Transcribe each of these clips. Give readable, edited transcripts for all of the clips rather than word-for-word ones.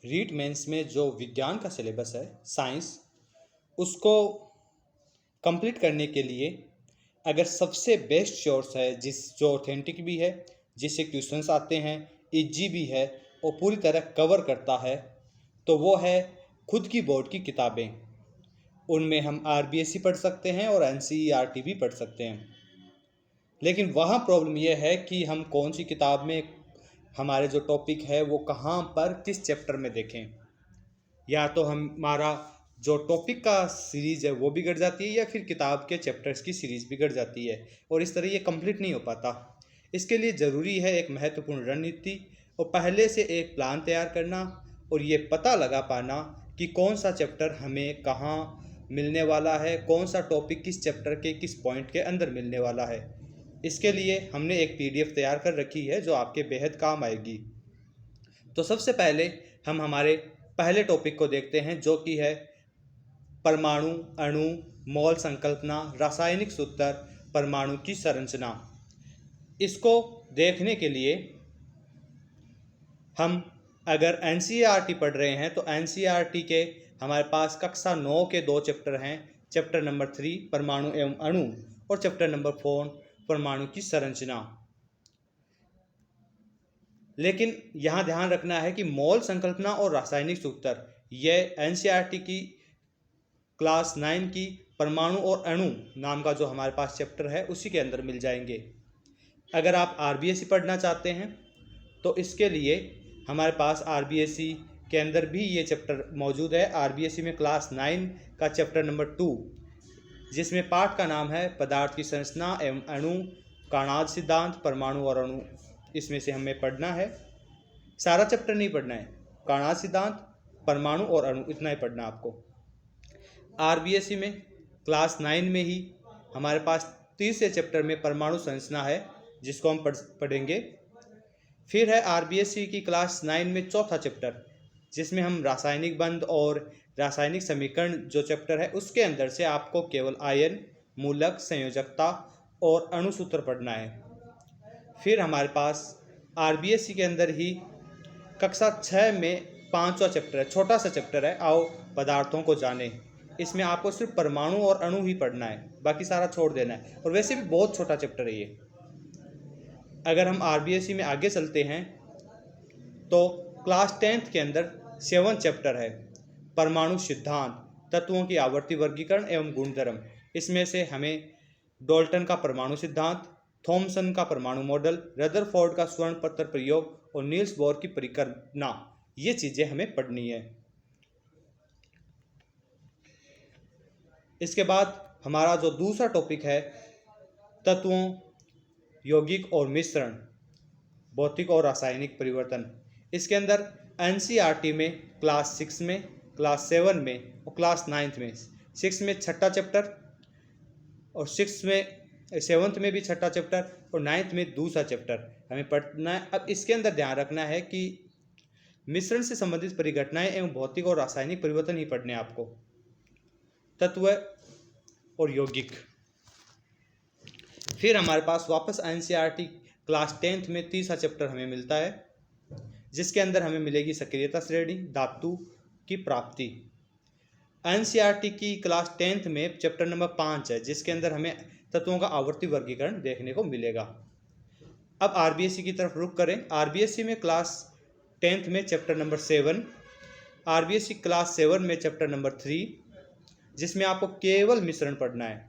REET mains में जो विज्ञान का सिलेबस है, साइंस, उसको कंप्लीट करने के लिए अगर सबसे बेस्ट सोर्स है जो ऑथेंटिक भी है, जिससे क्वेश्चंस आते हैं, इजी भी है और पूरी तरह कवर करता है, तो वो है खुद की बोर्ड की किताबें। उनमें हम आरबीएससी पढ़ सकते हैं और एनसीईआरटी भी पढ़ सकते हैं। लेकिन वहाँ प्रॉब्लम यह है कि हम कौन सी किताब में हमारे जो टॉपिक है वो कहाँ पर किस चैप्टर में देखें। या तो हमारा जो टॉपिक का सीरीज़ है वो बिगड़ जाती है, या फिर किताब के चैप्टर्स की सीरीज़ बिगड़ जाती है, और इस तरह ये कंप्लीट नहीं हो पाता। इसके लिए ज़रूरी है एक महत्वपूर्ण रणनीति और पहले से एक प्लान तैयार करना, और ये पता लगा पाना कि कौन सा चैप्टर हमें कहाँ मिलने वाला है, कौन सा टॉपिक किस चैप्टर के किस पॉइंट के अंदर मिलने वाला है। इसके लिए हमने एक पीडीएफ तैयार कर रखी है जो आपके बेहद काम आएगी। तो सबसे पहले हम हमारे पहले टॉपिक को देखते हैं, जो कि है परमाणु, अणु, मोल संकल्पना, रासायनिक सूत्र, परमाणु की संरचना। इसको देखने के लिए हम अगर एनसीईआरटी पढ़ रहे हैं तो एनसीईआरटी के हमारे पास कक्षा 9 के 2 चैप्टर हैं, चैप्टर नंबर 3 परमाणु एवं अणु और चैप्टर नंबर 4 परमाणु की संरचना। लेकिन यहाँ ध्यान रखना है कि मोल संकल्पना और रासायनिक सूत्र ये एनसीईआरटी की क्लास 9 की परमाणु और अणु नाम का जो हमारे पास चैप्टर है उसी के अंदर मिल जाएंगे। अगर आप आरबीएससी पढ़ना चाहते हैं तो इसके लिए हमारे पास आरबीएससी के अंदर भी ये चैप्टर मौजूद है। आरबीएससी में क्लास 9 का चैप्टर नंबर 2, जिसमें पाठ का नाम है पदार्थ की संरचना एवं अणु, कार्नोट सिद्धांत, परमाणु और अणु, इसमें से हमें पढ़ना है। सारा चैप्टर नहीं पढ़ना है, कार्नोट सिद्धांत, परमाणु और अणु इतना ही पढ़ना आपको। आरबीएससी में क्लास 9 में ही हमारे पास तीसरे चैप्टर में परमाणु संरचना है, जिसको हम पढ़ेंगे। फिर है आरबीएससी की क्लास 9 में चौथा चैप्टर, जिसमें हम रासायनिक बंध और रासायनिक समीकरण जो चैप्टर है उसके अंदर से आपको केवल आयन, मूलक, संयोजकता और अणुसूत्र पढ़ना है। फिर हमारे पास आरबीएससी के अंदर ही कक्षा 6 में 5वां चैप्टर है, छोटा सा चैप्टर है, आओ पदार्थों को जाने। इसमें आपको सिर्फ परमाणु और अणु ही पढ़ना है, बाकी सारा छोड़ देना है, और वैसे भी बहुत छोटा चैप्टर है ये। अगर हम आरबीएससी में आगे चलते हैं तो क्लास 10 के अंदर 7वां चैप्टर है परमाणु सिद्धांत, तत्वों की आवर्ती वर्गीकरण एवं गुणधर्म। इसमें से हमें डाल्टन का परमाणु सिद्धांत, थॉमसन का परमाणु मॉडल, रदरफोर्ड का स्वर्ण पत्र प्रयोग और नील्स बोर की परिकल्पना, ये चीज़ें हमें पढ़नी है। इसके बाद हमारा जो दूसरा टॉपिक है तत्वों, यौगिक और मिश्रण, भौतिक और रासायनिक परिवर्तन। इसके अंदर एनसीईआरटी में क्लास 6 में, क्लास 7 में और क्लास 9 में, 6 में छठा चैप्टर और 7th में भी छठा चैप्टर और 9th में दूसरा चैप्टर हमें पढ़ना है। अब इसके अंदर ध्यान रखना है कि मिश्रण से संबंधित परिघटनाएं एवं भौतिक और रासायनिक परिवर्तन ही पढ़ने हैं आपको, तत्व और यौगिक। फिर हमारे पास वापस एनसीईआरटी क्लास 10th में तीसरा चैप्टर हमें मिलता है, जिसके अंदर हमें मिलेगी सक्रियता श्रेणी, धातु की प्राप्ति। एनसीईआरटी की क्लास 10th में चैप्टर नंबर 5 है, जिसके अंदर हमें तत्वों का आवर्ती वर्गीकरण देखने को मिलेगा। अब आरबीएससी की तरफ रुख करें। आरबीएससी में क्लास 10th में चैप्टर नंबर 7, आरबीएससी क्लास 7 में चैप्टर नंबर 3, जिसमें आपको केवल मिश्रण पढ़ना है।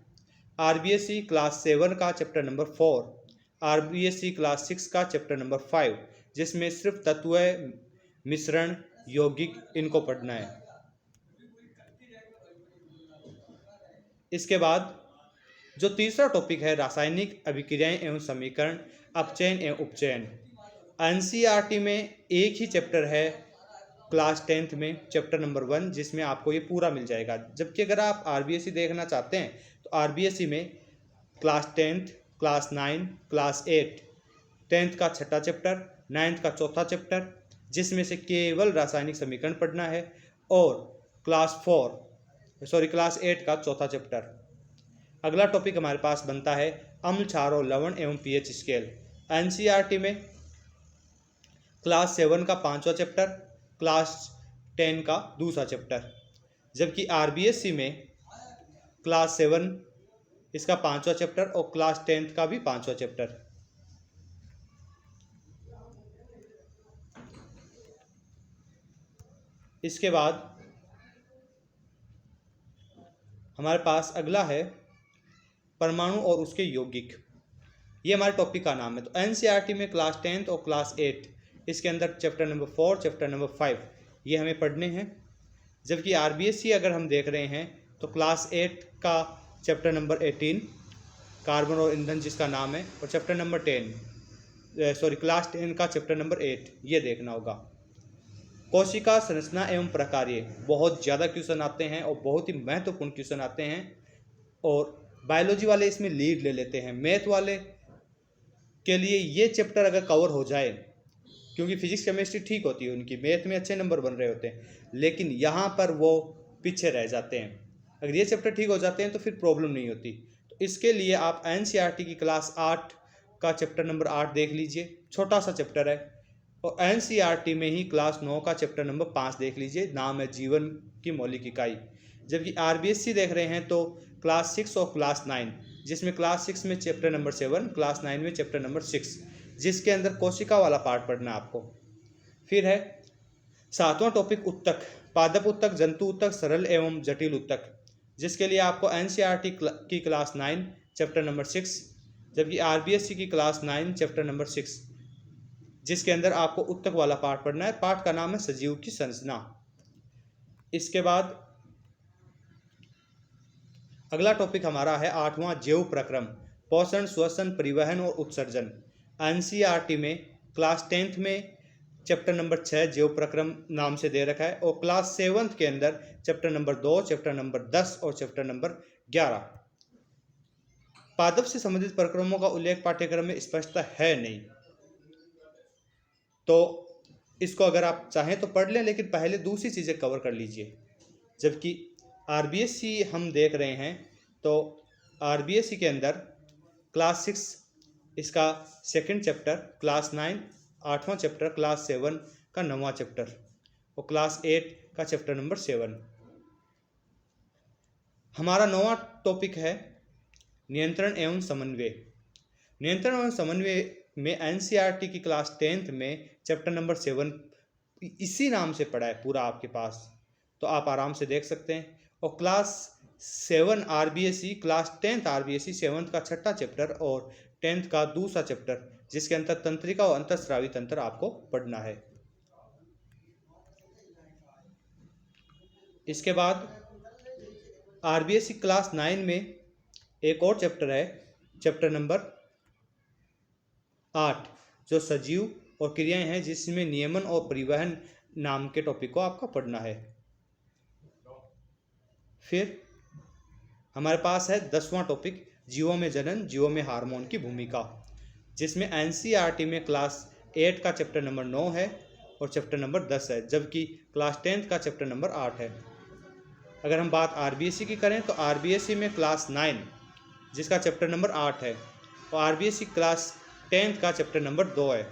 आरबीएससी क्लास 7 का चैप्टर नंबर 4, आरबीएससी क्लास 6 का चैप्टर नंबर 5, जिसमें सिर्फ तत्व, मिश्रण, यौगिक इनको पढ़ना है। इसके बाद जो तीसरा टॉपिक है रासायनिक अभिक्रियाएं एवं समीकरण, अपचयन एवं उपचयन। एनसीईआरटी में एक ही चैप्टर है क्लास 10th में, चैप्टर नंबर 1, जिसमें आपको ये पूरा मिल जाएगा। जबकि अगर आप आरबीएससी देखना चाहते हैं तो आरबीएससी में class 10th, class 9, class 8, 10th का छठा चैप्टर, 9th का चौथा चैप्टर, जिसमें से केवल रासायनिक समीकरण पढ़ना है, और क्लास 8 का चौथा चैप्टर। अगला टॉपिक हमारे पास बनता है अम्ल, क्षार और लवण एवं पीएच स्केल। एनसीईआरटी में क्लास 7 का 5वां चैप्टर, क्लास 10 का दूसरा चैप्टर, जबकि आरबीएससी में क्लास 7 इसका 5वां चैप्टर और क्लास 10th का भी 5वां चैप्टर। इसके बाद हमारे पास अगला है परमाणु और उसके यौगिक। ये हमारे टॉपिक का नाम है। तो एनसीईआरटी में क्लास 10th और क्लास 8 इसके अंदर चैप्टर नंबर 4, चैप्टर नंबर 5 ये हमें पढ़ने हैं। जबकि आरबीएससी अगर हम देख रहे हैं तो क्लास 8 का चैप्टर नंबर 18 कार्बन और ईंधन जिसका नाम है, और चैप्टर नंबर क्लास 10 का चैप्टर नंबर 8 ये देखना होगा। कोशिका संरचना एवं प्रकार्य बहुत ज़्यादा क्वेश्चन आते हैं और बहुत ही महत्वपूर्ण क्वेश्चन आते हैं, और बायोलॉजी वाले इसमें लीड ले लेते हैं। मैथ वाले के लिए ये चैप्टर अगर कवर हो जाए, क्योंकि फिजिक्स केमिस्ट्री ठीक होती है उनकी, मैथ में अच्छे नंबर बन रहे होते हैं, लेकिन यहाँ पर वो पीछे रह जाते हैं। अगर ये चैप्टर ठीक हो जाते हैं तो फिर प्रॉब्लम नहीं होती। तो इसके लिए आप एनसीईआरटी की क्लास 8 का चैप्टर नंबर 8 देख लीजिए, छोटा सा चैप्टर है। और एनसीईआरटी में ही क्लास 9 का चैप्टर नंबर 5 देख लीजिए, नाम है जीवन की मौलिक इकाई। जबकि आरबीएससी देख रहे हैं तो क्लास 6 और क्लास 9, जिसमें क्लास 6 में चैप्टर नंबर 7, क्लास 9 में चैप्टर नंबर 6, जिसके अंदर कोशिका वाला पार्ट पढ़ना है आपको। फिर है 7वां टॉपिक उत्तक, पादप उत्तक, जंतु उत्तक, सरल एवं जटिल उत्तक, जिसके लिए आपको एनसीईआरटी की क्लास 9 चैप्टर नंबर 6, जबकि आरबीएससी की क्लास 9 चैप्टर नंबर 6, जिसके अंदर आपको उत्तक वाला पार्ट पढ़ना है। पार्ट का नाम है सजीव की संरचना। इसके बाद अगला टॉपिक हमारा है 8वां जैव प्रक्रम, पोषण, श्वसन, परिवहन और उत्सर्जन। एनसीईआरटी में क्लास 10th में चैप्टर नंबर 6 जैव प्रक्रम नाम से दे रखा है, और क्लास 7th के अंदर चैप्टर नंबर 2, चैप्टर नंबर 10 और चैप्टर नंबर 11। पादप से संबंधित प्रक्रमों का उल्लेख पाठ्यक्रम में स्पष्टता है नहीं, तो इसको अगर आप चाहें तो पढ़ लें, लेकिन पहले दूसरी चीज़ें कवर कर लीजिए। जबकि आरबीएससी हम देख रहे हैं तो आरबीएससी के अंदर क्लास 6 इसका 2nd चैप्टर, क्लास 9 8वां चैप्टर, क्लास 7 का 9वां चैप्टर, और क्लास 8 का चैप्टर नंबर 7। हमारा 9वां टॉपिक है नियंत्रण एवं समन्वय। नियंत्रण एवं समन्वय में एनसीईआरटी की क्लास 10th में चैप्टर नंबर 7 इसी नाम से पढ़ा है पूरा आपके पास, तो आप आराम से देख सकते हैं। और class 7 RBSC, class 10th RBSC 7th का 6ठा चैप्टर और 10th का दूसरा चैप्टर, जिसके अंतर तंत्रिका और अंतःस्रावी तंत्र आपको पढ़ना है। इसके बाद आरबीएससी क्लास 9 में एक और चैप्टर है, चैप्टर नंबर 8, जो सजीव और क्रियाएं हैं, जिसमें नियमन और परिवहन नाम के टॉपिक को आपका पढ़ना है। फिर हमारे पास है 10वां टॉपिक जीवों में जनन, जीवों में हार्मोन की भूमिका, जिसमें एनसीईआरटी में क्लास 8 का चैप्टर नंबर 9 है और चैप्टर नंबर 10 है, जबकि क्लास 10th का चैप्टर नंबर 8 है। अगर हम बात आरबीएससी की करें तो आरबीएससी में क्लास 9 जिसका चैप्टर नंबर 8 है, और आरबीएससी क्लास 10th का चैप्टर नंबर 2 है।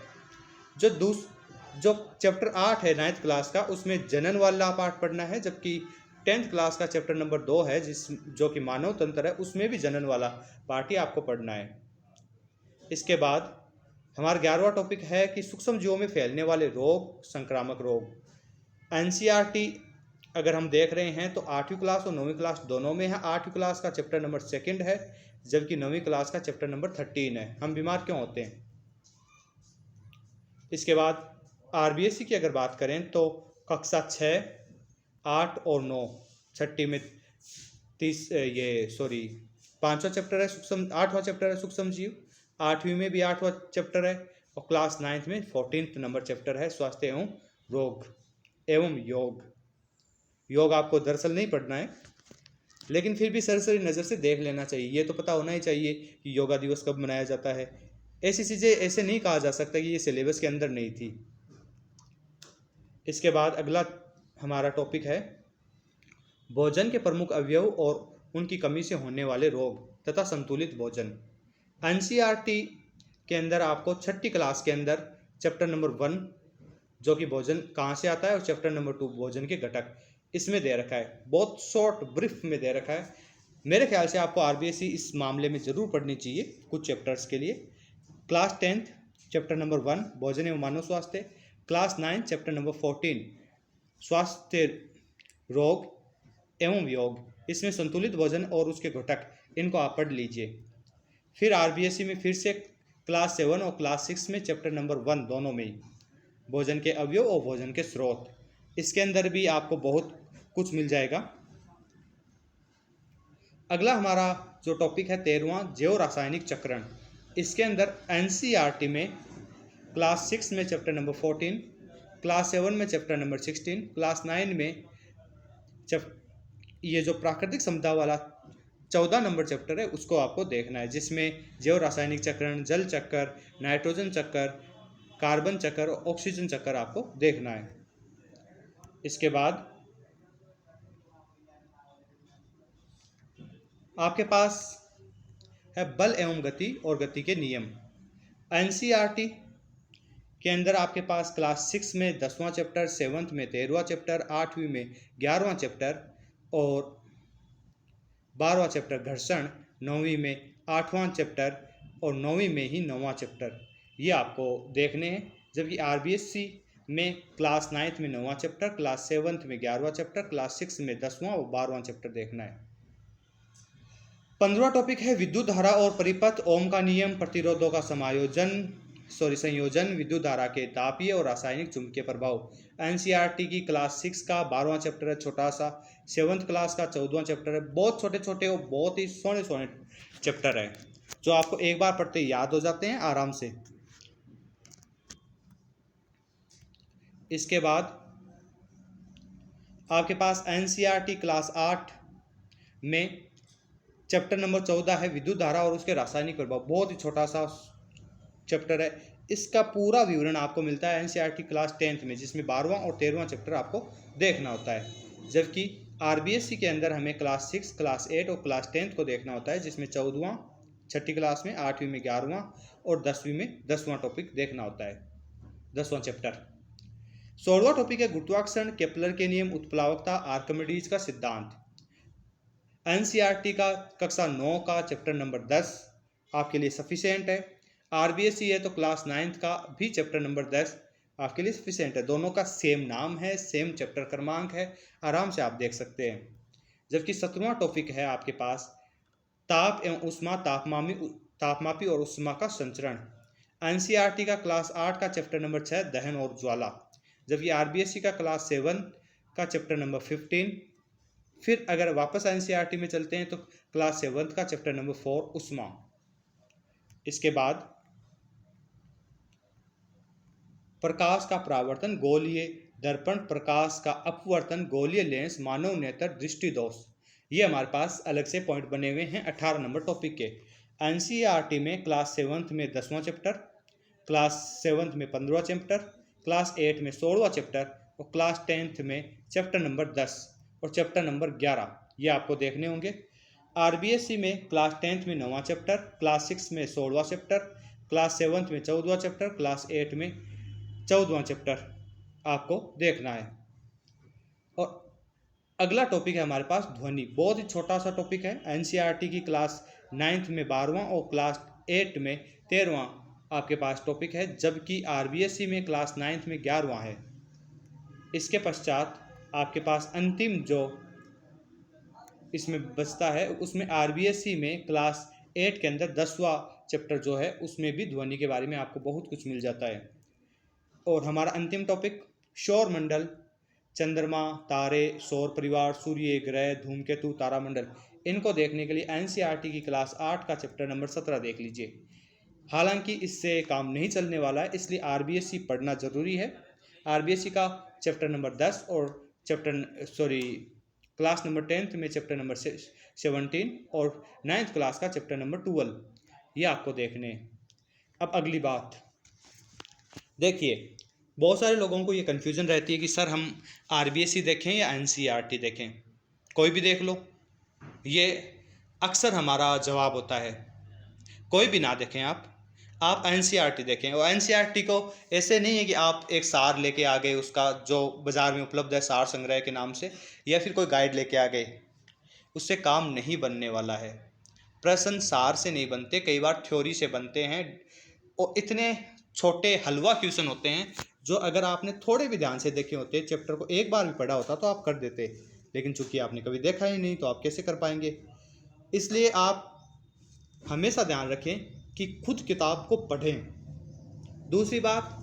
जो चैप्टर 8 है 9th क्लास का, उसमें जनन वाला पार्ट पढ़ना है, जबकि 10th क्लास का चैप्टर नंबर 2 है जो कि मानव तंत्र है, उसमें भी जनन वाला पार्ट ही आपको पढ़ना है। इसके बाद हमारा 11वां टॉपिक है कि सूक्ष्म जीवों में फैलने वाले रोग, संक्रामक रोग। एनसीईआरटी अगर हम देख रहे हैं तो 8वीं क्लास और 9वीं क्लास दोनों में है। 8वीं क्लास का चैप्टर नंबर 2 है, जबकि 9वीं क्लास का चैप्टर नंबर 13 है, हम बीमार क्यों होते हैं। इसके बाद आरबीएससी की अगर बात करें तो कक्षा 6, 8 और 9, छठी में 5वां चैप्टर है सूक्ष्म, 8वां चैप्टर है सूक्ष्म जीव, 8वीं में भी 8वां चैप्टर है, और क्लास 9th में 14th नंबर चैप्टर है स्वास्थ्य एवं रोग एवं योग। योग आपको दरअसल नहीं पढ़ना है, लेकिन फिर भी सरसरी नज़र से देख लेना चाहिए। ये तो पता होना ही चाहिए कि योगा दिवस कब मनाया जाता है। ऐसी चीज़ें ऐसे नहीं कहा जा सकता कि ये सिलेबस के अंदर नहीं थी। इसके बाद अगला हमारा टॉपिक है भोजन के प्रमुख अवयव और उनकी कमी से होने वाले रोग तथा संतुलित भोजन। एनसीईआरटी के अंदर आपको छठी क्लास के अंदर चैप्टर नंबर 1 जो कि भोजन कहाँ से आता है, और चैप्टर नंबर 2 भोजन के घटक इसमें दे रखा है, बहुत शॉर्ट ब्रीफ में दे रखा है। मेरे ख्याल से आपको आरबीएससी इस मामले में ज़रूर पढ़नी चाहिए कुछ चैप्टर्स के लिए। क्लास 10 चैप्टर नंबर 1 भोजन एवं मानव स्वास्थ्य, क्लास 9 चैप्टर नंबर 14 स्वास्थ्य रोग एवं योग, इसमें संतुलित भोजन और उसके घटक, इनको आप पढ़ लीजिए। फिर आरबीएससी में फिर से क्लास 7 और क्लास 6 में चैप्टर नंबर 1 दोनों में ही भोजन के अवयव और भोजन के स्रोत, इसके अंदर भी आपको बहुत कुछ मिल जाएगा। अगला हमारा जो टॉपिक है 13वां जैव रासायनिक चक्रण, इसके अंदर एनसीईआरटी में क्लास 6 में चैप्टर नंबर 14, क्लास 7 में चैप्टर नंबर 16, क्लास 9 में ये जो प्राकृतिक समता वाला 14 नंबर चैप्टर है उसको आपको देखना है, जिसमें जैव रासायनिक चक्रण, जल चक्कर, नाइट्रोजन चक्कर, कार्बन चक्कर और ऑक्सीजन चक्कर आपको देखना है। इसके बाद आपके पास है बल एवं गति और गति के नियम। एनसीईआरटी के अंदर आपके पास क्लास 6 में 10वां चैप्टर, 7th में 13वां चैप्टर, 8वीं में 11वां चैप्टर और 12वां चैप्टर घर्षण, 9वीं में 8वां चैप्टर और 9वीं में ही 9वां चैप्टर, ये आपको देखने हैं। जबकि आरबीएससी में क्लास 9th में 9वां चैप्टर, क्लास 7th में 11वां चैप्टर, क्लास 6 में 10वां और 12वां चैप्टर देखना है। 15वां टॉपिक है विद्युत धारा और परिपथ, ओम का नियम, प्रतिरोधों का संयोजन, विद्युत धारा के तापीय और रासायनिक चुंबकीय प्रभाव। एनसीईआरटी की क्लास 6 का 12वां चैप्टर है, छोटा सा। 7th क्लास का 14वां चैप्टर है, बहुत छोटे छोटे और बहुत ही सोने सोने चैप्टर है, जो आपको एक बार पढ़ते याद हो जाते हैं आराम से। इसके बाद आपके पास एनसीईआरटी क्लास 8 में चैप्टर नंबर 14 है विद्युत धारा और उसके रासायनिक प्रभाव, बहुत ही छोटा सा चैप्टर है। इसका पूरा विवरण आपको मिलता है एनसीईआरटी क्लास 10th में, जिसमें 12वां और 13वां चैप्टर आपको देखना होता है। जबकि आरबीएससी के अंदर हमें क्लास 6, क्लास 8 और क्लास 10th को देखना होता है, जिसमें 14वां 6ठी क्लास में, 8वीं में 11वां और 10वीं में 10वां टॉपिक देखना होता है, 10वां चैप्टर। 16वां टॉपिक है गुरुत्वाकर्षण, केपलर के नियम, उत्प्लावकता, आर्किमिडीज का सिद्धांत। एनसीईआरटी का कक्षा 9 का चैप्टर नंबर 10 आपके लिए सफिशिएंट है। आरबीएससी है तो क्लास 9th का भी चैप्टर नंबर 10 आपके लिए सफिशिएंट है। दोनों का सेम नाम है, सेम चैप्टर क्रमांक है, आराम से आप देख सकते हैं। जबकि 17वां टॉपिक है आपके पास ताप एवं उष्मा, तापमापी और उष्मा का संचरण। एनसीईआरटी का क्लास 8 का चैप्टर नंबर 6 दहन और ज्वाला। जबकि आरबीएससी का क्लास 7 का चैप्टर नंबर 15। फिर अगर वापस एनसीईआरटी में चलते हैं तो क्लास 7 का चैप्टर नंबर 4 उष्मा। इसके बाद प्रकाश का परावर्तन, गोलीय दर्पण, प्रकाश का अपवर्तन, गोलीय लेंस, मानव नेत्र, दृष्टि दोष, ये हमारे पास अलग से पॉइंट बने हुए हैं 18 नंबर टॉपिक के। एनसीईआरटी में क्लास 7th में 10वां चैप्टर, क्लास 7th में 15वां चैप्टर, क्लास 8 में 16वां चैप्टर और क्लास 10th में चैप्टर नंबर 10 और चैप्टर नंबर 11, ये आपको देखने होंगे। आरबीएससी में क्लास 10th में 9वां चैप्टर, क्लास 6 में 16वां चैप्टर, क्लास 7th में 14वां चैप्टर, क्लास 8 में 14वां चैप्टर आपको देखना है। और अगला टॉपिक है हमारे पास ध्वनि, बहुत ही छोटा सा टॉपिक है। एनसीईआरटी की क्लास 9th में 12वां और क्लास 8 में 13वां आपके पास टॉपिक है, जबकि आरबीएससी में क्लास 9th में 11वां है। इसके पश्चात आपके पास अंतिम जो इसमें बचता है, उसमें आरबीएससी में क्लास 8 के अंदर 10वां चैप्टर जो है, उसमें भी ध्वनि के बारे में आपको बहुत कुछ मिल जाता है। और हमारा अंतिम टॉपिक सौर मंडल, चंद्रमा, तारे, सौर परिवार, सूर्य, ग्रह, धूमकेतु, तारामंडल, इनको देखने के लिए एनसीईआरटी की क्लास 8 का चैप्टर नंबर 17 देख लीजिए। हालांकि इससे काम नहीं चलने वाला है, इसलिए आरबीएससी पढ़ना जरूरी है। आरबीएससी का चैप्टर नंबर 10 और क्लास नंबर 10th में चैप्टर नंबर 17 और 9th क्लास का चैप्टर नंबर 12, ये आपको देखने। अब अगली बात देखिए, बहुत सारे लोगों को ये कन्फ्यूजन रहती है कि सर हम आरबीएससी देखें या एनसीईआरटी देखें, कोई भी देख लो, ये अक्सर हमारा जवाब होता है। कोई भी ना देखें आप आप एनसीईआरटी देखें, और एनसीईआरटी को ऐसे नहीं है कि आप एक सार लेके आ गए, उसका जो बाज़ार में उपलब्ध है सार संग्रह के नाम से, या फिर कोई गाइड लेके आ गए, उससे काम नहीं बनने वाला है। प्रश्न सार से नहीं बनते, कई बार थ्योरी से बनते हैं, और इतने छोटे हलवा क्वेश्चन होते हैं जो अगर आपने थोड़े भी ध्यान से देखे होते, चैप्टर को एक बार भी पढ़ा होता तो आप कर देते, लेकिन चूंकि आपने कभी देखा ही नहीं तो आप कैसे कर पाएंगे। इसलिए आप हमेशा ध्यान रखें कि खुद किताब को पढ़ें। दूसरी बात,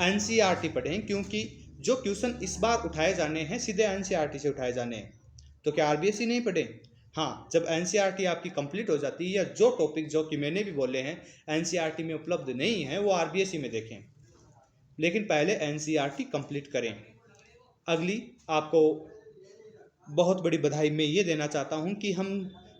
एनसीईआरटी पढ़ें, क्योंकि जो क्वेश्चन इस बार उठाए जाने हैं सीधे एनसीईआरटी से उठाए जाने हैं। तो क्या आरबीएसई नहीं पढ़ें? हाँ, जब एनसीईआरटी आपकी कंप्लीट हो जाती है, या जो टॉपिक जो कि मैंने भी बोले हैं एनसीईआरटी में उपलब्ध नहीं है वो आरबीएसई में देखें, लेकिन पहले एनसीईआरटी कंप्लीट करें। अगली आपको बहुत बड़ी बधाई मैं ये देना चाहता हूँ कि हम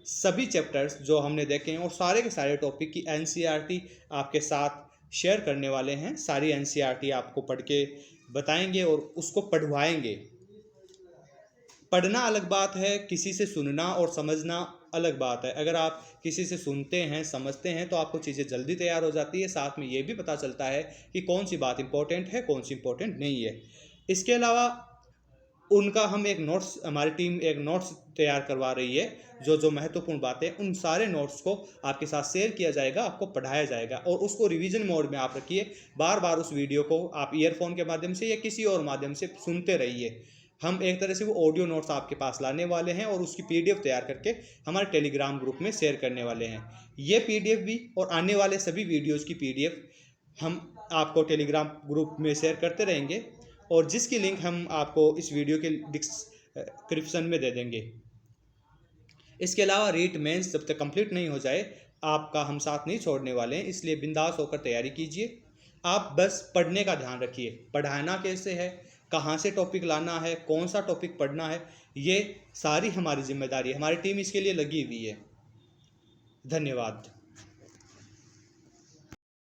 सभी चैप्टर्स जो हमने देखे हैं और सारे के सारे टॉपिक की एनसीईआरटी आपके साथ शेयर करने वाले हैं। सारी एनसीईआरटी आपको पढ़ के बताएंगे और उसको पढ़वाएंगे। पढ़ना अलग बात है, किसी से सुनना और समझना अलग बात है। अगर आप किसी से सुनते हैं, समझते हैं, तो आपको चीज़ें जल्दी तैयार हो जाती है, साथ में ये भी पता चलता है कि कौन सी बात इंपॉर्टेंट है, कौन सी इंपॉर्टेंट नहीं है। इसके अलावा उनका हम एक नोट्स, हमारी टीम एक नोट्स तैयार करवा रही है, जो जो महत्वपूर्ण बातें, उन सारे नोट्स को आपके साथ शेयर किया जाएगा, आपको पढ़ाया जाएगा, और उसको रिवीजन मोड में आप रखिए। बार बार उस वीडियो को आप ईयरफोन के माध्यम से या किसी और माध्यम से सुनते रहिए। हम एक तरह से वो ऑडियो नोट्स आपके पास लाने वाले हैं और उसकी पीडीएफ तैयार करके हमारे टेलीग्राम ग्रुप में शेयर करने वाले हैं। ये पीडीएफ भी और आने वाले सभी वीडियोज़ की पीडीएफ हम आपको टेलीग्राम ग्रुप में शेयर करते रहेंगे, और जिसकी लिंक हम आपको इस वीडियो के डिस्क्रिप्शन में दे देंगे। इसके अलावा रीट मेंस जब तक कंप्लीट नहीं हो जाए आपका हम साथ नहीं छोड़ने वाले हैं, इसलिए बिंदास होकर तैयारी कीजिए। आप बस पढ़ने का ध्यान रखिए, पढ़ाना कैसे है, कहाँ से टॉपिक लाना है, कौन सा टॉपिक पढ़ना है, ये सारी हमारी जिम्मेदारी है। हमारी टीम इसके लिए लगी हुई है। धन्यवाद।